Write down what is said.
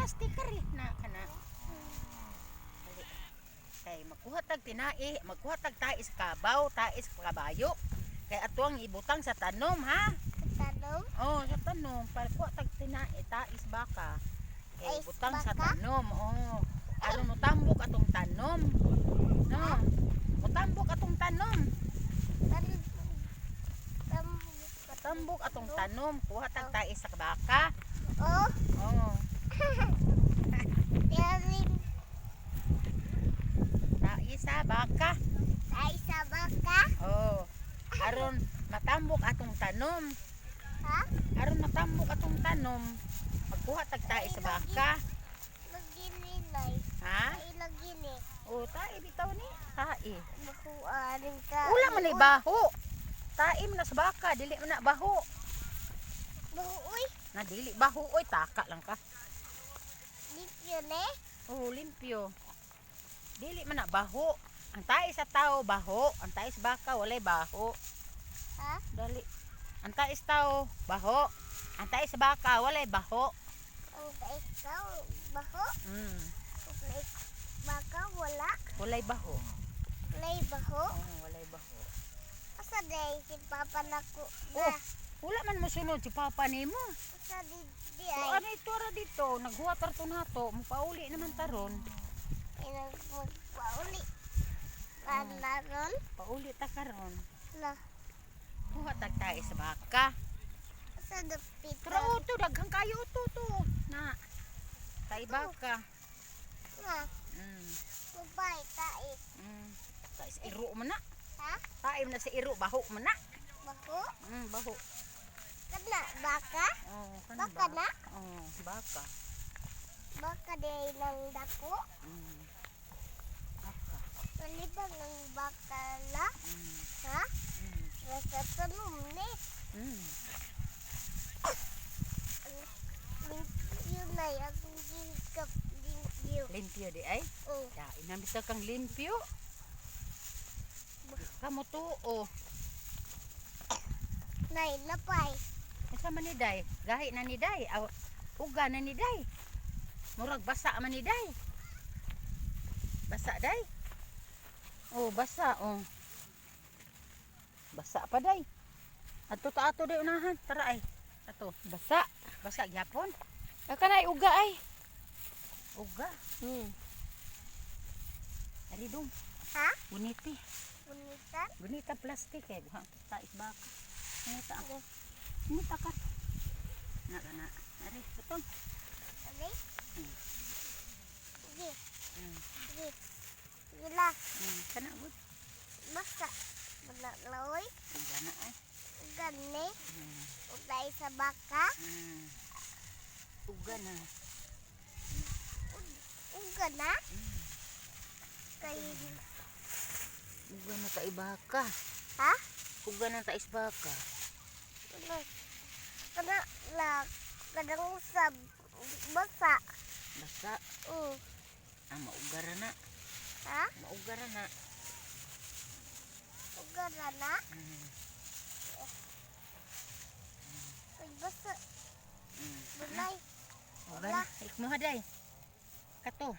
plastic kari na kana. Dali. Kay magkuha tag tinai, magkuha tag tais kabaw, tais kabayo. Kay atuang ibutang sa tanom ha. Tanom? Oh, sa tanom para kuha tag tinai, tais baka. Kay Tais butang sa baka? tanom. Oh. Aron mo tambok atong tanom. No. Mo tambok atong tanom. Tambok atong tanom, kuha tag tais sa baka. Oh. Oh. Yarin Tais sa baka. tayo sa baka. Oh. Aron matambok atong tanom. Ha? Aron matambok atong tanom, magkuha tag tais sa baka. Maginilay. Ha? Mailagini. Oh, tae bitaw ni. Tae. Makuanin ka. Wala man ni baho. Tae man na sa baka, dili man na baho. Buuy. Na dili baho oy, taka lang ka. Limpyo ne. Oh, limpyo. Dili man na baho. Ang tae sa tao baho, ang tae sa baka walay baho. Ha? Dali. Ang tae sa tao baho, ang tae sa baka walay baho. Ang ikaw, baho. Mm, Ang baka, wala. walay baho. Lay baho. Oh, walay baho. Asa day, si Papa nako Oh, na. wala man mo sunod si papa nimo. Asa di So, ay. ano ito ra dito? Naghuwat ra to nato, mupauli naman taron. Ay magpauli. Kanaron. Pauli ta karon. La. Kuha tag tae sa baka. Asa dapit. Pero to daghang kayo to. Na. Tae baka. Na. Mm. Kubay, tais. Tae sa iro man na. Ha? Tae man na sa iro baho man na. Baho. Baho. Kana, baka. Oh, Baka na? Oh, baka. Baka day ng dako. Mm. Baka. Malibang ng baka la. Mm. Ha? Mm. Nasa tanong ni. Mm. Limpyo na yung gilkap. Limpyo. Limpyo di ay. Oh. Ya, inambita kang limpyo. Kamu to oh. Nay, lapay. Asa man ni day? Gahi na ni day. Uga na ni day. Murag basa man ni day. Basa day. Oh, basa oh. Basa pa day. Ato ta ato day unahan. Tara ay. Ato. Basa. Basa gyapon. Aka na uga ay. Uga. Ari dong. Ha? Guniti. Unitan? Gunita plastik eh. Buhang tais baka. Gunita ako. Gunita ka. Na. Ari, betul. Ano? Hmm. Sige. Hmm. Sige. Gila. Kana good. Basta. Manakloy. Uga na ay. Gani. Hmm. Ugay sa baka. Uga na. Uga na. Kay... Uga na tais baka. Ha? Uga na tais baka. Ano? Kana la. Kadang sa basa. Basa. Maugara na. Ha? Maugara na. Uga na. Ay basa. Bulay. Uga na. Ikmo haday. Kato.